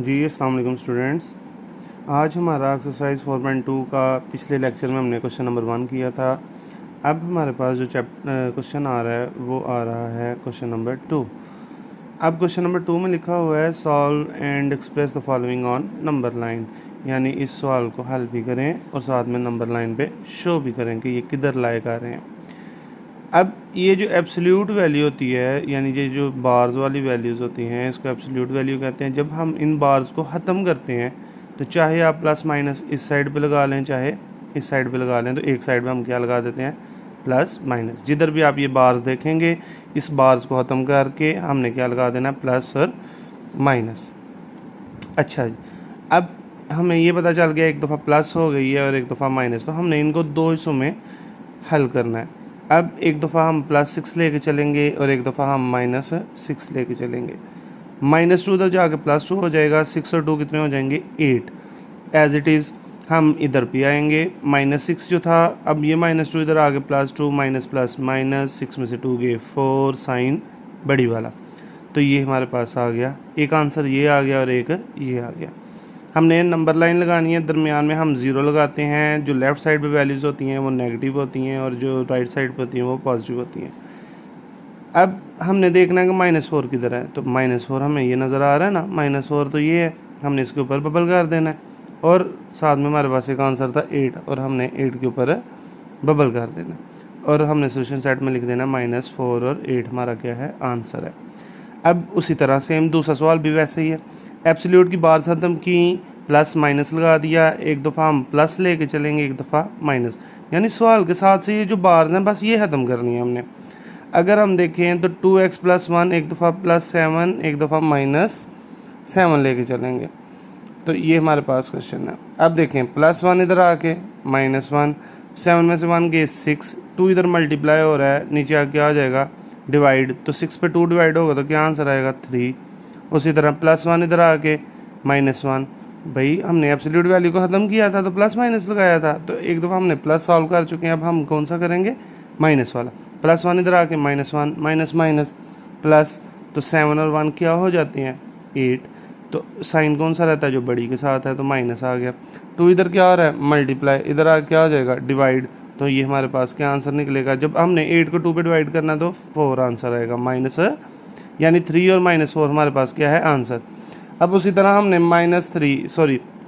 जी अस्सलाम वालेकुम स्टूडेंट्स। आज हमारा एक्सरसाइज 4.2 का पिछले लेक्चर में हमने क्वेश्चन नंबर 1 किया था। अब हमारे पास जो क्वेश्चन आ रहा है वो आ रहा है क्वेश्चन नंबर 2। अब क्वेश्चन नंबर 2 में लिखा हुआ है solve and express the following on number line, यानी इस सवाल को हल भी करें और साथ में नंबर लाइन पे शो भी करें कि ये किधर लाए आ रहे हैं। अब ये जो एब्सोल्यूट वैल्यू होती है, यानी ये जो बार्स वाली वैल्यूज़ होती हैं, इसको एब्सोल्यूट वैल्यू कहते हैं। जब हम इन बार्स को ख़त्म करते हैं तो चाहे आप प्लस माइनस इस साइड पे लगा लें चाहे इस साइड पे लगा लें, तो एक साइड पे हम क्या लगा देते हैं, प्लस माइनस। जिधर भी आप ये बार्स देखेंगे इस बार्स को ख़त्म करके हमने क्या लगा देना, प्लस और माइनस। अच्छा जी, अब हमें ये पता चल गया एक दफ़ा प्लस हो गई है और एक दफ़ा माइनस, तो हमने इनको दो हिस्सों में हल करना है। अब एक दफ़ा हम +6 लेके चलेंगे और एक दफ़ा हम -6 लेके चलेंगे। -2 उधर जाके +2 हो जाएगा, 6 और 2 कितने हो जाएंगे, 8। एज इट इज़ हम इधर भी आएंगे, -6 जो था, अब ये -2 इधर आगे +2 माइनस प्लस माइनस, 6 में से 2 गए 4, साइन बड़ी वाला, तो ये हमारे पास आ गया। एक आंसर ये आ गया और एक ये आ गया। हमने नंबर लाइन लगानी है, दरमियान में हम ज़ीरो लगाते हैं। जो लेफ़्ट साइड पे वैल्यूज़ होती हैं वो नेगेटिव होती हैं और जो राइट साइड पे होती हैं वो पॉजिटिव होती हैं। अब हमने देखना है कि -4 किधर है, तो -4 हमें ये नज़र आ रहा है ना, -4 तो ये है, हमने इसके ऊपर बबल कर देना है। और साथ में हमारे पास एक आंसर था 8 और हमने 8 के ऊपर बबल कर देना और हमने सोल्यूशन सेट में लिख देना -4 और 8 हमारा क्या है, आंसर है। अब उसी तरह सेम दूसरा सवाल भी वैसे ही है। एब्सोल्यूट की बार ख़त्म की, प्लस माइनस लगा दिया, एक दफ़ा हम प्लस लेके चलेंगे एक दफ़ा माइनस, यानी सवाल के साथ से ये जो बार्स हैं बस ये ख़त्म करनी है हमने। अगर हम देखें तो 2x+1 एक दफ़ा +7 एक दफ़ा -7 लेके चलेंगे, तो ये हमारे पास क्वेश्चन है। अब देखें +1 इधर आके -1, 7 में से 1 गए 6, 2 इधर मल्टीप्लाई हो रहा है, नीचे आके आ जाएगा डिवाइड, तो 6 पे 2 डिवाइड होगा तो क्या आंसर आएगा, 3। उसी तरह +1 इधर आके -1, भाई हमने एब्सोल्यूट वैल्यू को ख़त्म किया था तो प्लस माइनस लगाया था, तो एक दफ़ा हमने प्लस सॉल्व कर चुके हैं, अब हम कौन सा करेंगे, माइनस वाला। +1 इधर आके -1 माइनस माइनस प्लस, तो 7 और 1 क्या हो जाते हैं, 8, तो साइन कौन सा रहता है, जो बड़ी के साथ है, तो माइनस आ गया। 2 इधर क्या हो रहा है, मल्टीप्लाई, इधर आके क्या हो जाएगा, डिवाइड, तो ये हमारे पास क्या आंसर निकलेगा, जब हमने 8 को 2 पे डिवाइड करना तो 4 आंसर आएगा, माइनस, यानी 3 और -4 हमारे पास क्या है, आंसर। अब उसी तरह हमने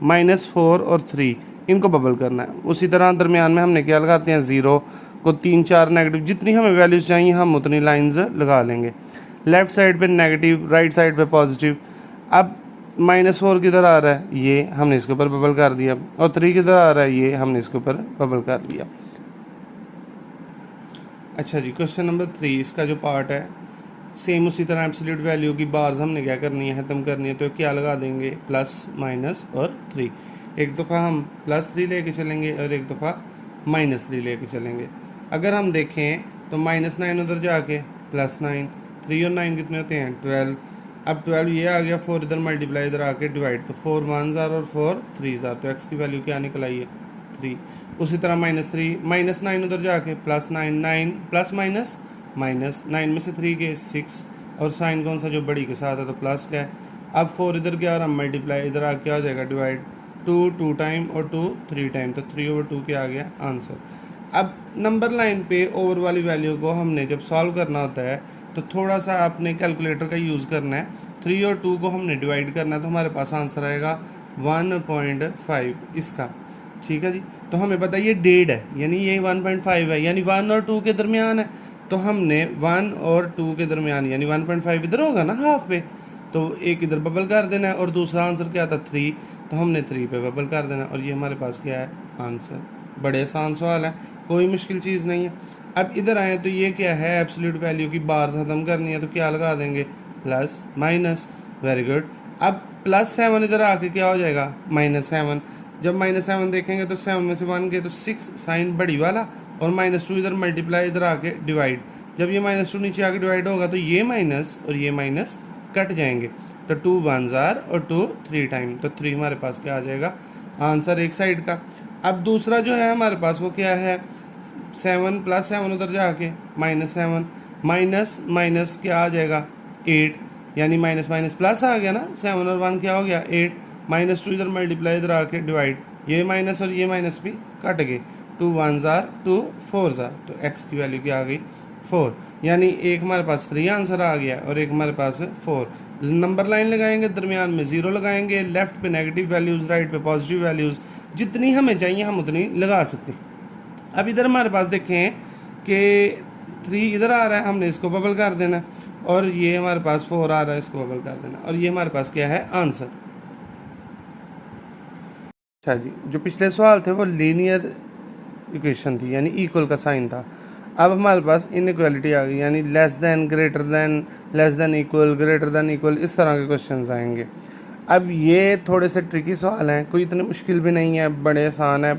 -4 और 3 इनको बबल करना है। उसी तरह दरमियान में हमने क्या लगाते हैं, 0 को 3 4 नेगेटिव, जितनी हमें वैल्यूज़ चाहिए हम उतनी लाइंस लगा लेंगे। लेफ़्ट साइड पे नेगेटिव, राइट साइड पे पॉजिटिव। अब -4 किधर आ रहा है, ये हमने इसके ऊपर बबल कर दिया, और 3 किधर आ रहा है, ये हमने इसके ऊपर बबल कर दिया। अच्छा जी, क्वेश्चन नंबर 3 इसका जो पार्ट है सेम उसी तरह एब्सोल्यूट वैल्यू की बार्स हमने क्या करनी है, ख़त्म करनी है, तो क्या लगा देंगे, प्लस माइनस और 3। एक दफ़ा हम +3 लेके चलेंगे और एक दफ़ा -3 लेके चलेंगे। अगर हम देखें तो -9 उधर जाके +9, 3 और 9 कितने होते हैं, 12। अब 12 ये आ गया, 4 इधर मल्टीप्लाई इधर आके डिवाइड, तो 4 1s और 4 3s, तो x की वैल्यू क्या निकल आई है, 3। उसी तरह -3, -9 उधर जाके +9, 9 प्लस माइनस माइनस, 9 में से 3 के 6, और साइन कौन सा, जो बड़ी के साथ है, तो प्लस का है। अब 4 इधर क्या आ रहा है, मल्टीप्लाई, इधर आ क्या हो जाएगा, डिवाइड, 2 2 टाइम और 2 3 टाइम, तो 3/2 क्या आ गया, आंसर। अब नंबर लाइन पे ओवर वाली वैल्यू को हमने जब सॉल्व करना होता है तो थोड़ा सा आपने कैलकुलेटर का यूज़ करना है। 3 और 2 को हमने डिवाइड करना है, तो हमारे पास आंसर आएगा 1.5 इसका, ठीक है जी। तो हमें पता है ये डेढ़ है, यानी ये 1.5 है, यानी 1 और 2 के दरमियान है, तो हमने 1 और 2 के दरमियान यानी 1.5 इधर होगा ना हाफ पे, तो एक इधर बबल कर देना है, और दूसरा आंसर क्या था, 3, तो हमने 3 पे बबल कर देना, और ये हमारे पास क्या है, आंसर। बड़े आसान सवाल है, कोई मुश्किल चीज़ नहीं है। अब इधर आए तो ये क्या है, एब्सोल्यूट वैल्यू की बार्स ख़त्म करनी है, तो क्या लगा देंगे, प्लस माइनस, वेरी गुड। अब +7 इधर आके क्या हो जाएगा, -7। जब -7 देखेंगे तो 7 में से 1 गए तो 6, साइन बड़ी वाला, और -2 इधर मल्टीप्लाई इधर आके डिवाइड। जब ये -2 नीचे आके डिवाइड होगा तो ये माइनस और ये माइनस कट जाएंगे, तो 2 1s और 2 3 टाइम, तो 3 हमारे पास क्या आ जाएगा, आंसर एक साइड का। अब दूसरा जो है हमारे पास वो क्या है, 7 +7 उधर जाके -7, माइनस माइनस क्या आ जाएगा, 8, यानी माइनस माइनस प्लस आ गया ना, 7 और 1 क्या हो गया 8, -2 इधर मल्टीप्लाई इधर आके डिवाइड, ये माइनस और ये माइनस भी कट गए, 2 1 जार 2 4 जार, तो x की वैल्यू क्या आ गई 4, यानी एक हमारे पास 3 आंसर आ गया और एक हमारे पास 4। नंबर लाइन लगाएंगे, दरमियान में 0 लगाएंगे, लेफ्ट पे नेगेटिव वैल्यूज़, राइट पे पॉजिटिव वैल्यूज़, जितनी हमें चाहिए हम उतनी लगा सकते हैं। अब इधर हमारे पास देखें कि 3 इधर आ रहा है, हमने इसको बबल कर देना, और ये हमारे पास 4 आ रहा है, इसको बबल कर देना, और ये हमारे पास क्या है आंसर। अच्छा जी, जो पिछले सवाल थे वो लीनियर इक्वेशन थी, यानी इक्वल का साइन था। अब हमारे पास इनइक्वालिटी आ गई, यानी less than, greater than, less than equal, greater than equal, इस तरह के क्वेश्चंस आएंगे। अब ये थोड़े से ट्रिकी सवाल हैं, कोई इतनी मुश्किल भी नहीं है, बड़े आसान है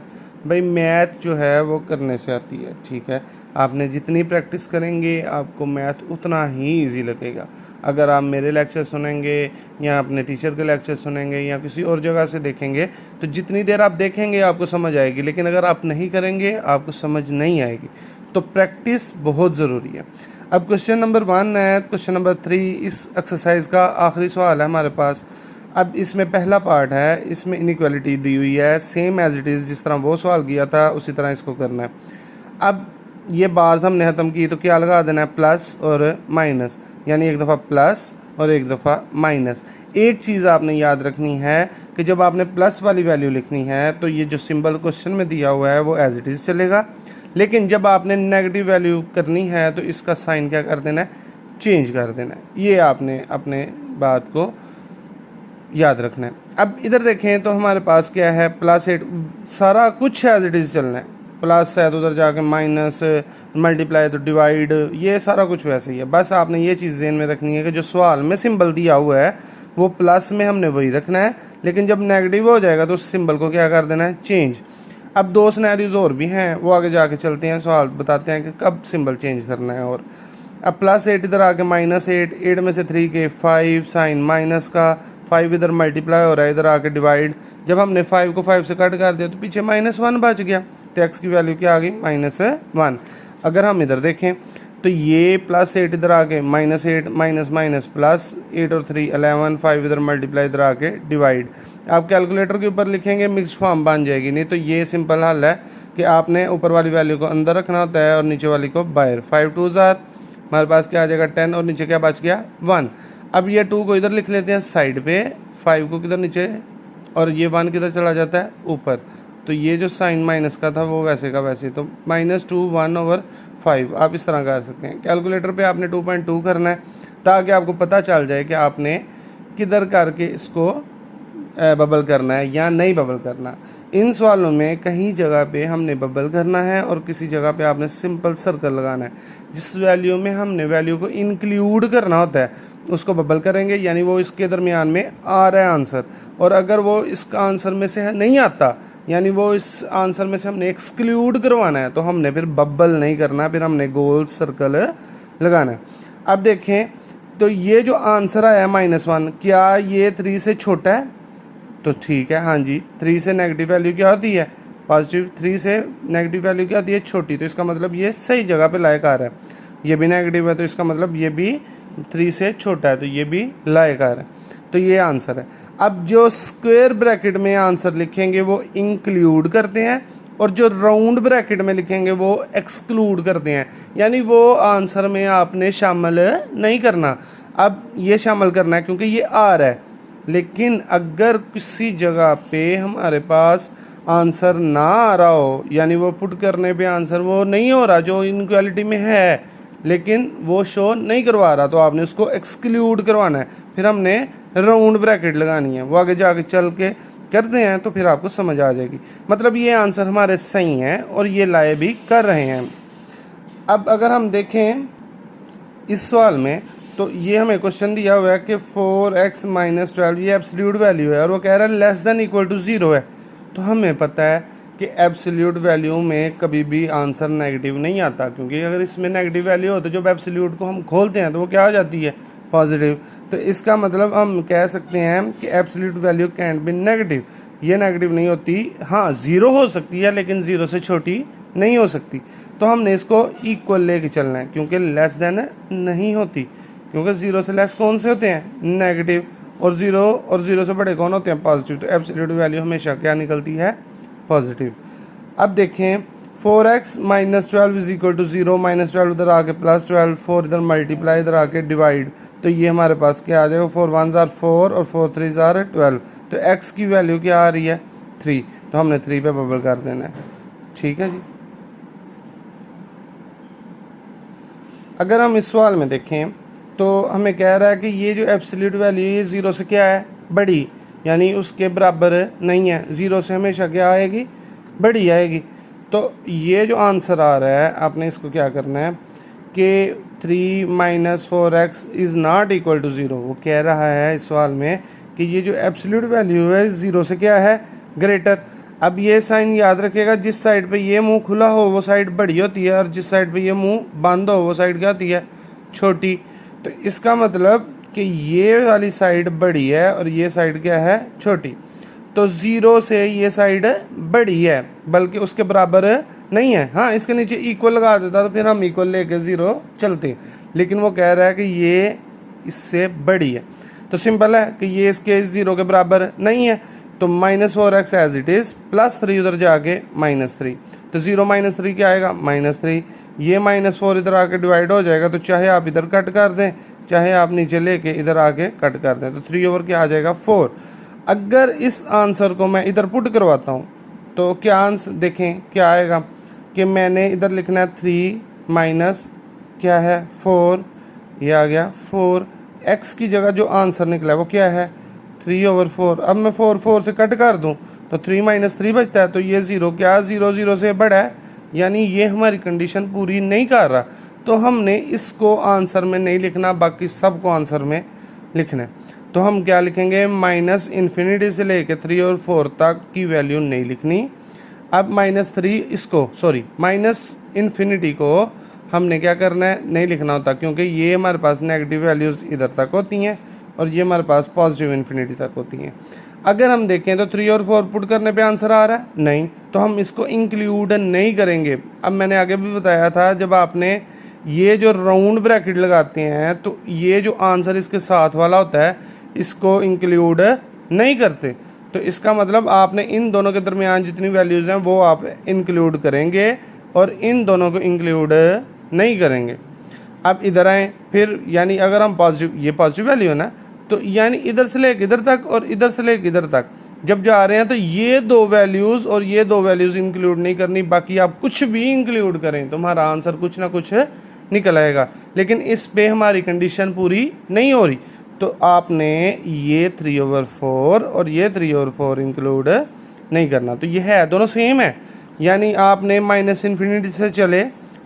भाई। मैथ जो है वो करने से आती है, ठीक है। आपने जितनी प्रैक्टिस करेंगे आपको मैथ उतना ही ईजी लगेगा। अगर आप मेरे लेक्चर सुनेंगे या अपने टीचर के लेक्चर सुनेंगे या किसी और जगह से देखेंगे, तो जितनी देर आप देखेंगे आपको समझ आएगी, लेकिन अगर आप नहीं करेंगे आपको समझ नहीं आएगी। तो प्रैक्टिस बहुत ज़रूरी है। अब क्वेश्चन नंबर 1 है, क्वेश्चन नंबर 3 इस एक्सरसाइज का आखिरी सवाल है हमारे पास। अब इसमें पहला पार्ट है, इसमें इनइक्वालिटी दी हुई है, सेम एज इट इज़, जिस तरह वो सवाल किया था उसी तरह इसको करना है। अब ये बार्स हमने ख़त्म की तो क्या लगा देना है, प्लस और माइनस, यानी एक दफ़ा प्लस और एक दफ़ा माइनस। एक चीज़ आपने याद रखनी है कि जब आपने प्लस वाली वैल्यू लिखनी है तो ये जो सिंबल क्वेश्चन में दिया हुआ है वो एज इट इज़ चलेगा, लेकिन जब आपने नेगेटिव वैल्यू करनी है तो इसका साइन क्या कर देना है, चेंज कर देना है। ये आपने अपने बात को याद रखना है। अब इधर देखें तो हमारे पास क्या है, +8, सारा कुछ एज इट इज़ चलना है, प्लस है तो उधर जाके माइनस, मल्टीप्लाई तो डिवाइड, ये सारा कुछ वैसे ही है। बस आपने ये चीज़ ज़हन में रखनी है कि जो सवाल में सिंबल दिया हुआ है वो प्लस में हमने वही रखना है, लेकिन जब नेगेटिव हो जाएगा तो उस सिंबल को क्या कर देना है, चेंज। अब 2 सिनेरियोज और भी हैं, वो आगे जाके चलते हैं, सवाल बताते हैं कि कब सिंबल चेंज करना है। और अब +8 इधर आके -8, 8 में से 3 के 5, साइन माइनस का, 5 इधर मल्टीप्लाई हो रहा है, इधर आके डिवाइड। जब हमने 5 को 5 से कट कर दिया तो पीछे -1 बच गया, तो x की वैल्यू क्या आ गई, -1। अगर हम इधर देखें तो ये +8 इधर आके -8 माइनस माइनस प्लस, 8 और 3 11, 5 इधर मल्टीप्लाई इधर आके डिवाइड। आप कैलकुलेटर के ऊपर लिखेंगे मिक्स फॉर्म बन जाएगी, नहीं तो ये सिंपल हल है कि आपने ऊपर वाली वैल्यू को अंदर रखना होता है और नीचे वाली को बाहर। 5 2 जार, हमारे पास क्या आ जाएगा 10, और नीचे क्या बच गया 1। अब ये 2 को इधर लिख लेते हैं साइड पे, 5 को किधर नीचे, और ये 1 किधर चला जाता है ऊपर। तो ये जो साइन माइनस का था वो वैसे का वैसे, तो -2 1/5 आप इस तरह कर सकते हैं। कैलकुलेटर पे आपने 2.2 करना है ताकि आपको पता चल जाए कि आपने किधर करके इसको बबल करना है या नहीं बबल करना। इन सवालों में कहीं जगह पे हमने बबल करना है और किसी जगह पे आपने सिंपल सर्कल लगाना है। जिस वैल्यू में हमने वैल्यू को इंक्लूड करना होता है उसको बबल करेंगे, यानी वो इसके दरमियान में आ रहा है आंसर। और अगर वो इसका आंसर में से नहीं आता, यानी वो इस आंसर में से हमने एक्सक्लूड करवाना है, तो हमने फिर बबल नहीं करना, फिर हमने गोल सर्कल लगाना है। अब देखें तो ये जो आंसर आया -1, क्या ये 3 से छोटा है? तो ठीक है, हाँ जी, 3 से नेगेटिव वैल्यू क्या होती है, पॉजिटिव। 3 से नेगेटिव वैल्यू क्या होती है, छोटी। तो इसका मतलब ये सही जगह पे लायक आ रहा है। ये भी नेगेटिव है तो इसका मतलब ये भी 3 से छोटा है, तो ये भी लायक आ रहा है। तो ये आंसर है। अब जो स्क्वायर ब्रैकेट में आंसर लिखेंगे वो इंक्लूड करते हैं, और जो राउंड ब्रैकेट में लिखेंगे वो एक्सक्लूड करते हैं, यानी वो आंसर में आपने शामिल नहीं करना। अब ये शामिल करना है क्योंकि ये आ रहा है, लेकिन अगर किसी जगह पे हमारे पास आंसर ना आ रहा हो, यानी वो पुट करने पे आंसर वो नहीं हो रहा जो इनक्वालिटी में है, लेकिन वो शो नहीं करवा रहा, तो आपने उसको एक्सक्लूड करवाना है। फिर हमने राउंड ब्रैकेट लगानी है, वो आगे जाके चल के करते हैं तो फिर आपको समझ आ जाएगी। मतलब ये आंसर हमारे सही हैं और ये लाए भी कर रहे हैं। अब अगर हम देखें इस सवाल में तो ये हमें क्वेश्चन दिया हुआ है कि 4x - 12 ये एब्सोल्यूट वैल्यू है और वो कह रहा है लेस देन इक्वल टू 0 है। तो हमें पता है कि एब्सोल्यूट वैल्यू में कभी भी आंसर नेगेटिव नहीं आता, क्योंकि अगर इसमें नेगेटिव वैल्यू हो तो जब एब्सोल्यूट को हम खोलते हैं तो वो क्या हो जाती है, पॉजिटिव। तो इसका मतलब हम कह सकते हैं कि absolute value cantt B negative, ये नेगेटिव नहीं होती। हाँ, 0 हो सकती है लेकिन 0 से छोटी नहीं हो सकती। तो हमने इसको इक्वल लेके चलना है, क्योंकि लेस देन नहीं होती, क्योंकि 0 से लेस कौन से होते हैं, नेगेटिव, और 0 से बड़े कौन होते हैं, पॉजिटिव। तो एब्सोल्यूट वैल्यू हमेशा क्या निकलती है, पॉजिटिव। अब देखें 4x minus 12 is equal to 0, -12 उधर आके +12, 4 इधर मल्टीप्लाई, इधर आके डिवाइड, तो ये हमारे पास क्या आ जाएगा, 4 1s आर 4 और 4 3s आर 12। तो x की वैल्यू क्या आ रही है, 3, तो हमने 3 पे बबल कर देना है। ठीक है जी। अगर हम इस सवाल में देखें तो हमें कह रहा है कि ये जो एब्सोल्यूट वैल्यू ये 0 से क्या है, बड़ी, यानी उसके बराबर नहीं है। 0 से हमेशा क्या आएगी, बड़ी आएगी। तो ये जो आंसर आ रहा है, आपने इसको क्या करना है कि 3 - 4x is not equal to 0। वो कह रहा है इस सवाल में कि ये जो एब्सोल्यूट वैल्यू है 0 से क्या है, ग्रेटर। अब ये साइन याद रखिएगा, जिस साइड पे ये मुंह खुला हो वो साइड बड़ी होती है, और जिस साइड पे ये मुंह बंद हो वो साइड क्या होती है, छोटी। तो इसका मतलब कि ये वाली साइड बड़ी है और ये साइड क्या है, छोटी। तो 0 से ये साइड बड़ी है, बल्कि उसके बराबर नहीं है। हाँ, इसके नीचे इक्वल लगा देता तो फिर हम इक्वल लेके 0 चलते, लेकिन वो कह रहा है कि ये इससे बड़ी है। तो सिंपल है कि ये इसके 0 के बराबर नहीं है। तो -4x एज इट इज़, +3 उधर जाके -3, तो 0 - 3 क्या आएगा, -3। ये -4 इधर आके डिवाइड हो जाएगा, तो चाहे आप इधर कट कर दें, चाहे आप नीचे लेके इधर आके कट कर दें, तो 3 ओवर क्या आ जाएगा, 4। अगर इस आंसर को मैं इधर पुट करवाता हूँ तो क्या आंसर देखें क्या आएगा, कि मैंने इधर लिखना है 3 माइनस क्या है 4, ये आ गया 4। x की जगह जो आंसर निकला है वो क्या है, 3/4। अब मैं 4 से कट कर दूं तो 3 - 3 बचता है। तो ये 0 क्या 0 से बड़ा है, यानी ये हमारी कंडीशन पूरी नहीं कर रहा। तो हमने इसको आंसर में नहीं लिखना, बाकी सबको आंसर में लिखना है। तो हम क्या लिखेंगे, -∞ से लेके 3 और 4 तक की वैल्यू नहीं लिखनी। अब -∞ को हमने क्या करना है, नहीं लिखना होता, क्योंकि ये हमारे पास नेगेटिव वैल्यूज़ इधर तक होती हैं और ये हमारे पास पॉजिटिव इन्फिनिटी तक होती हैं। अगर हम देखें तो 3 और 4 पुट करने पे आंसर आ रहा है, नहीं, तो हम इसको इंक्लूड नहीं करेंगे। अब मैंने आगे भी बताया था, जब आपने ये जो राउंड ब्रैकेट लगाते हैं तो ये जो आंसर इसके साथ वाला होता है इसको इंक्लूड नहीं करते। तो इसका मतलब आपने इन दोनों के दरमियान जितनी वैल्यूज़ हैं वो आप इंक्लूड करेंगे और इन दोनों को इंक्लूड नहीं करेंगे। अब इधर आए फिर, यानी अगर हम पॉजिटिव, ये पॉजिटिव वैल्यू है ना, तो यानी इधर से लेकर इधर तक और इधर से लेकर इधर तक जब जा रहे हैं तो ये 2 वैल्यूज़ और ये 2 वैल्यूज़ इंक्लूड नहीं करनी। बाकी आप कुछ भी इंक्लूड करें तो हमारा आंसर कुछ ना कुछ निकल आएगा, लेकिन इस पे हमारी कंडीशन पूरी नहीं हो रही। तो आपने ये 3/4 और ये 3/4 इंक्लूड नहीं करना। तो ये है, दोनों सेम है, यानी आपने -∞ से चले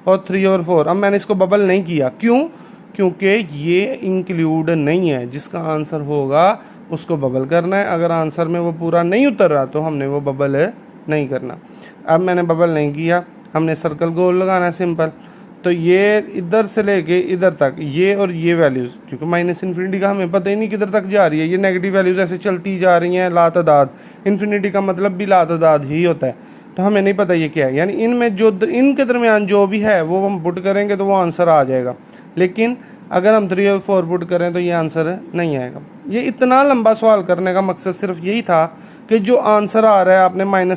और 3/4। अब मैंने इसको बबल नहीं किया, क्यों, क्योंकि ये इंक्लूड नहीं है। जिसका आंसर होगा उसको बबल करना है। अगर आंसर में वो पूरा नहीं उतर रहा तो हमने वो बबल नहीं करना। अब मैंने बबल नहीं किया, हमने सर्कल गोल लगाना है, सिंपल। तो ये इधर से लेके इधर तक ये और ये वैल्यूज़, क्योंकि -∞ का हमें पता ही नहीं किधर तक जा रही है, ये नेगेटिव वैल्यूज़ ऐसे चलती जा रही हैं लातादाद। इन्फिनिटी का मतलब भी लातादाद ही होता है, तो हमें नहीं पता ये क्या है। यानी इनमें जो इनके दरमियान जो भी है वो हम पुट करेंगे तो वो आंसर आ जाएगा, लेकिन अगर हम 3 और 4 पुट करें तो ये आंसर नहीं आएगा। ये इतना लंबा सवाल करने का मकसद सिर्फ यही था कि जो आंसर आ रहा है आपने -∞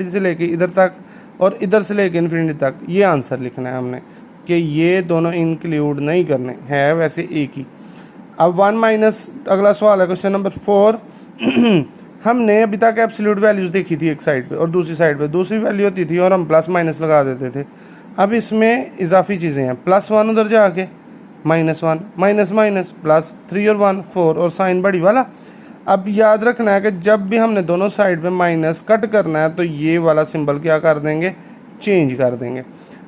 से लेके इधर तक और इधर से लेके इन्फिनिटी तक ये आंसर लिखना है हमने, कि ये दोनों इंक्लूड नहीं करने हैं, वैसे एक ही। अब 1 अगला सवाल है क्वेश्चन नंबर 4। हमने अभी तक एब्सोल्यूट वैल्यूज़ देखी थी एक साइड पे और दूसरी साइड पे दूसरी वैल्यू होती थी और हम प्लस माइनस लगा देते थे। अब इसमें इजाफी चीज़ें हैं, +1 उधर जाके -1 माइनस माइनस +3 और 1 4 और साइन बड़ी वाला। अब याद रखना है कि जब भी हमने दोनों साइड पे माइनस कट करना है तो ये वाला सिंबल क्या कर देंगे, चेंज कर देंगे।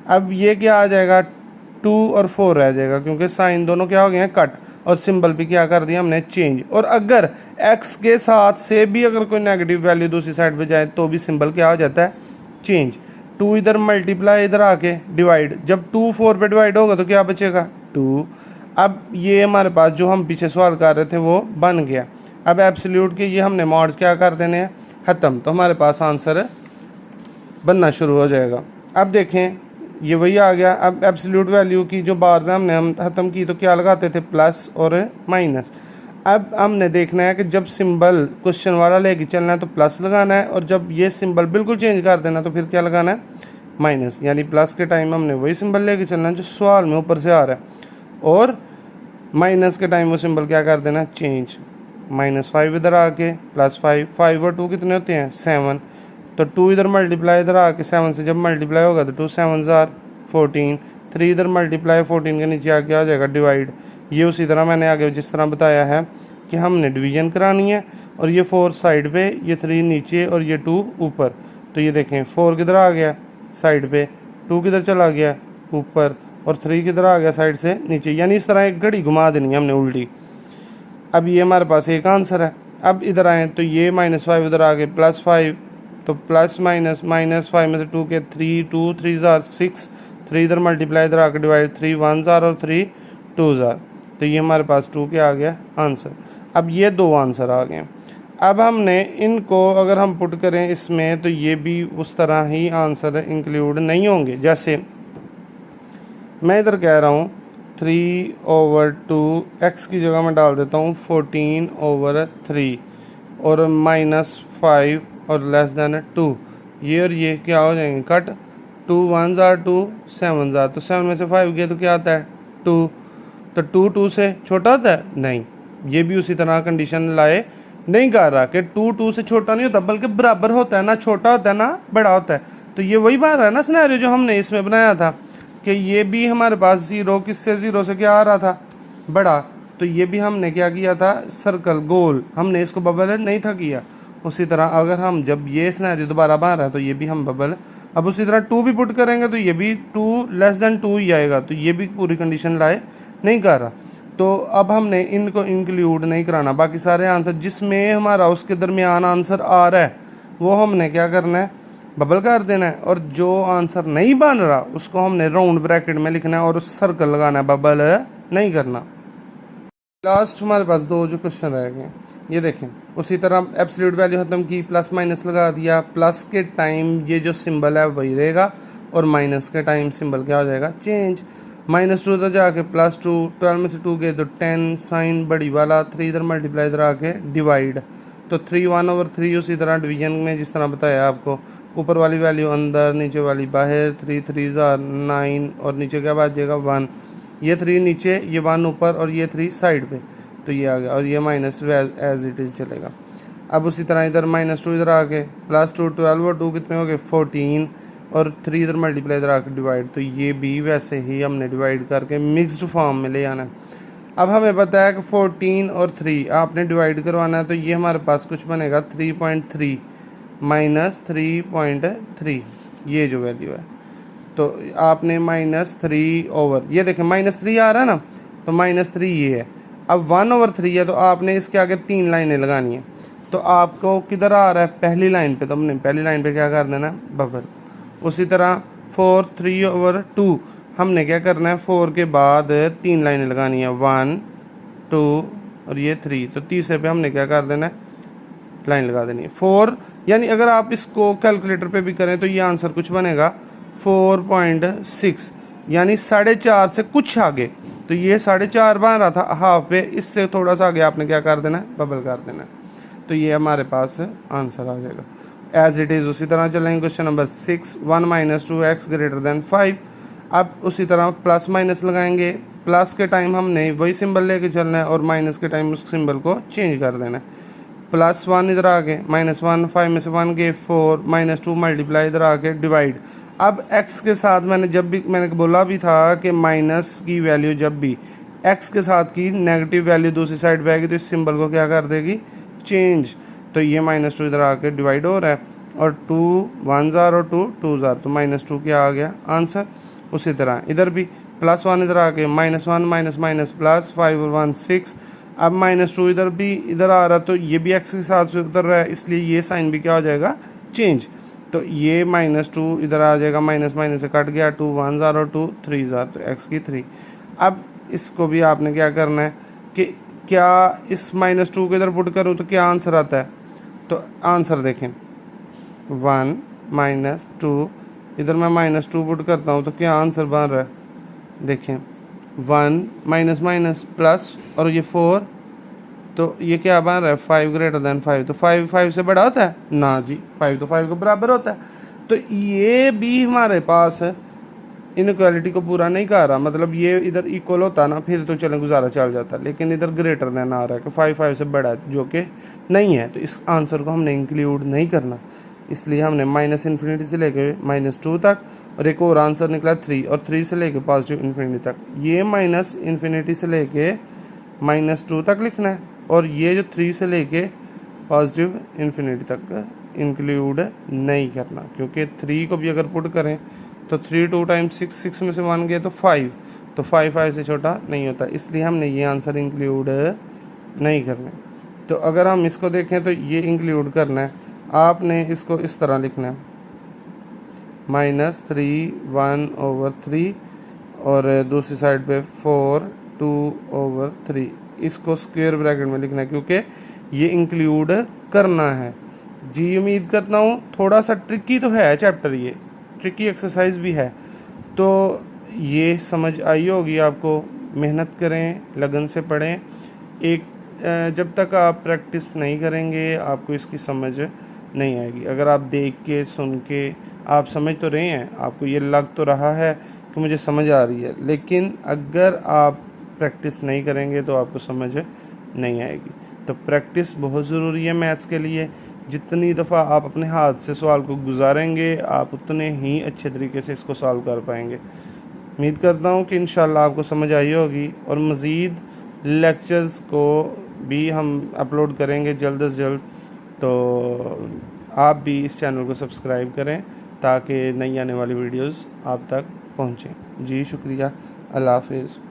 अब ये क्या आ जाएगा, 2 और 4 रह जाएगा, क्योंकि साइन दोनों क्या हो गए हैं कट, और सिंबल भी क्या कर दिया हमने, चेंज। और अगर x के साथ से भी अगर कोई नेगेटिव वैल्यू दूसरी साइड पे जाए तो भी सिंबल क्या हो जाता है, चेंज। 2 इधर मल्टीप्लाई, इधर आके डिवाइड, जब 2 4 पे डिवाइड होगा तो क्या बचेगा, 2। अब ये हमारे पास जो हम पीछे सवाल कर रहे थे वो बन गया। अब एब्सोल्यूट के ये हमने मॉड्स क्या कर देने हैं, ख़त्म, तो हमारे पास आंसर बनना शुरू हो जाएगा। अब देखें ये वही आ गया। अब एब्सोल्यूट वैल्यू की जो बार्स हैं हमने हम ख़त्म की तो क्या लगाते थे, प्लस और माइनस। अब हमने देखना है कि जब सिंबल क्वेश्चन वाला लेके चलना है तो प्लस लगाना है, और जब ये सिंबल बिल्कुल चेंज कर देना तो फिर क्या लगाना है, माइनस। यानी प्लस के टाइम हमने वही सिंबल लेके चलना है जो सवाल में ऊपर से आ रहा है, और माइनस के टाइम वो सिंबल क्या कर देना, चेंज। -5 इधर आके +5, 5 और 2 कितने होते हैं, 7। तो 2 इधर मल्टीप्लाई इधर आके 7 से जब मल्टीप्लाई होगा तो 2 7 14, 3 इधर मल्टीप्लाई 14 के नीचे आके आ जाएगा डिवाइड। ये उसी तरह मैंने आगे जिस तरह बताया है कि हमने डिवीजन करानी है, और ये 4 साइड पे, ये 3 नीचे और ये 2 ऊपर। तो ये देखें 4 किधर आ गया साइड पे, 2 किधर चला गया ऊपर, और 3 किधर आ गया साइड से नीचे। यानी इस तरह एक घड़ी घुमा देनी है हमने उल्टी। अब ये हमारे पास एक आंसर है। अब इधर आए तो ये -5 इधर आ गए +5, तो प्लस माइनस -5 में से 2 के 3, 2 3 6, 3 इधर मल्टीप्लाई इधर आकर डिवाइड, 3 1 और 3 2। तो ये हमारे पास 2 क्या आ गया आंसर। अब ये 2 आंसर आ गए। अब हमने इनको अगर हम पुट करें इसमें तो ये भी उस तरह ही आंसर इंक्लूड नहीं होंगे। जैसे मैं इधर कह रहा हूँ 3/2, x की जगह मैं डाल देता हूँ 14/3 और -5 और <2। ये और ये क्या हो जाएंगे कट, 2 1 2 7 तो 7 में से 5 गया तो क्या आता है 2। तो 2 2 से छोटा होता है नहीं, ये भी उसी तरह कंडीशन लाए नहीं कर रहा कि 2 2 से छोटा नहीं होता बल्कि बराबर होता है, ना छोटा होता है ना बड़ा होता है। तो ये वही बात है ना सिनेरियो जो हमने इसमें बनाया था कि ये भी हमारे पास 0 किससे 0 से क्या आ रहा था बड़ा, तो ये भी हमने क्या किया था सर्कल गोल, हमने इसको बबल नहीं था किया। उसी तरह अगर हम जब ये सिनेरियो दोबारा बन रहा है तो ये भी हम बबल, अब उसी तरह 2 भी पुट करेंगे तो ये भी 2 < 2 ही आएगा, तो ये भी पूरी कंडीशन लाए नहीं कर रहा। तो अब हमने इनको इंक्लूड नहीं कराना, बाकी सारे आंसर जिसमें हमारा उसके दरमियान आंसर आ रहा है वो हमने क्या करना है बबल कर देना है, और जो आंसर नहीं बन रहा उसको हमने राउंड ब्रैकेट में लिखना है और उस सर्कल लगाना है, बबल नहीं करना। लास्ट हमारे पास 2 जो क्वेश्चन रह गए ये देखें। उसी तरह एब्सोल्यूट वैल्यू खत्म की, प्लस माइनस लगा दिया, प्लस के टाइम ये जो सिंबल है वही रहेगा और माइनस के टाइम सिंबल क्या हो जाएगा चेंज। -2 इधर जाके +2, 12 में से 2 गए तो 10, साइन बड़ी वाला, 3 इधर मल्टीप्लाई इधर आके डिवाइड, तो 3 1/3 उसी तरह डिवीजन में जिस तरह बताया आपको, ऊपर वाली वैल्यू अंदर नीचे वाली बाहर, 3 3 9 और नीचे क्या बचेगा 1, ये 3 नीचे ये 1 ऊपर और ये 3 साइड पे, तो ये आ गया, और ये माइनस एज इट इज़ चलेगा। अब उसी तरह इधर -2 इधर आके +2, 12 और 2 कितने हो गए 14, और 3 इधर मल्टीप्लाई इधर आके डिवाइड, तो ये भी वैसे ही हमने डिवाइड करके मिक्स्ड फॉर्म में ले आना है। अब हमें पता है कि 14 और 3 आपने डिवाइड करवाना है, तो ये हमारे पास कुछ बनेगा 3.3 -3.3, ये जो वैल्यू है। तो आपने -3 ओवर, ये देखें -3 आ रहा है ना, तो -3 ये है। अब 1/3 है तो आपने इसके आगे 3 लाइनें लगानी है, तो आपको किधर आ रहा है पहली लाइन पे, तो हमने पहली लाइन पे क्या कर देना है बबल। उसी तरह 4 3/2 हमने क्या करना है 4 के बाद 3 लाइनें लगानी है, 1 2 और ये 3, तो तीसरे पे हमने क्या कर देना है लाइन लगा देनी है 4। यानी अगर आप इसको कैलकुलेटर पे भी करें तो ये आंसर कुछ बनेगा 4.6, यानी 4.5 से कुछ आगे, तो ये 4.5 बन रहा था हाफ पे, इससे थोड़ा सा आगे आपने क्या कर देना है बबल कर देना है, तो ये हमारे पास आंसर आ जाएगा एज इट इज़। उसी तरह चलेंगे क्वेश्चन नंबर 6, 1 - 2x > 5। अब उसी तरह प्लस माइनस लगाएंगे, प्लस के टाइम हमने वही सिंबल लेके चलना है और माइनस के टाइम उस सिंबल को चेंज कर देना है। +1 इधर आ गए, -1, 5 में से 1 गए 4, -2 मल्टीप्लाई इधर आ गए डिवाइड। अब x के साथ मैंने बोला भी था कि माइनस की वैल्यू जब भी x के साथ की नेगेटिव वैल्यू दूसरी साइड पे आएगी तो इस सिंबल को क्या कर देगी चेंज। तो ये -2 इधर आके डिवाइड हो रहा है, और 2 1 और 2 2, तो -2 क्या आ गया आंसर। उसी तरह इधर भी +1 इधर आके -1 माइनस प्लस 5 और 1 6। अब -2 इधर भी इधर आ रहा, तो ये भी x के साथ से उधर रहा है, इसलिए ये साइन भी क्या हो जाएगा चेंज। तो ये -2 इधर आ जाएगा, माइनस से कट गया, 2 1 और 2 3, तो x की 3। अब इसको भी आपने क्या करना है कि क्या इस -2 को इधर पुट करूँ तो क्या आंसर आता है, तो आंसर देखें 1 - 2 इधर मैं -2 पुट करता हूँ तो क्या आंसर बन रहा है, देखें 1 माइनस माइनस प्लस और ये 4, तो ये क्या बन रहा है 5 ग्रेटर देन 5। तो 5 5 से बड़ा होता है ना जी, 5 तो 5 के बराबर होता है। तो ये भी हमारे पास इनक्वालिटी को पूरा नहीं कर रहा, मतलब ये इधर इक्वल होता ना फिर तो चले गुजारा चल जाता, लेकिन इधर ग्रेटर देन आ रहा है कि 5 5 से बड़ा है, जो कि नहीं है। तो इस आंसर को हमने इंक्लूड नहीं करना, इसलिए हमने -∞ से लेके -2 तक, और एक और आंसर निकला 3, और 3 से लेके +∞ तक, ये -∞ से लेके -2 तक लिखना है, और ये जो 3 से लेके +∞ तक इंक्लूड नहीं करना, क्योंकि 3 को भी अगर पुट करें तो 3 2 टाइम्स 6, 6 में से 1 गया तो 5, तो 5 5 से छोटा नहीं होता, इसलिए हमने ये आंसर इंक्लूड नहीं करना। तो अगर हम इसको देखें तो ये इंक्लूड करना है, आपने इसको इस तरह लिखना है -3 1/3, और दूसरी साइड पे 4 2/3, इसको स्क्वायर ब्रैकेट में लिखना है क्योंकि ये इंक्लूड करना है जी। उम्मीद करता हूँ थोड़ा सा ट्रिकी तो है चैप्टर, ये ट्रिकी एक्सरसाइज भी है, तो ये समझ आई होगी आपको। मेहनत करें, लगन से पढ़ें, एक जब तक आप प्रैक्टिस नहीं करेंगे आपको इसकी समझ नहीं आएगी। अगर आप देख के सुन के आप समझ तो रहे हैं, आपको ये लग तो रहा है कि मुझे समझ आ रही है, लेकिन अगर आप प्रैक्टिस नहीं करेंगे तो आपको समझ नहीं आएगी। तो प्रैक्टिस बहुत ज़रूरी है मैथ्स के लिए। जितनी दफ़ा आप अपने हाथ से सवाल को गुजारेंगे आप उतने ही अच्छे तरीके से इसको सॉल्व कर पाएंगे। उम्मीद करता हूँ कि इंशाल्लाह आपको समझ आई होगी, और मज़ीद लेक्चर्स को भी हम अपलोड करेंगे जल्द से जल्द। तो आप भी इस चैनल को सब्सक्राइब करें ताकि नई आने वाली वीडियोस आप तक पहुँचें। जी शुक्रिया, अल्लाह हाफिज़।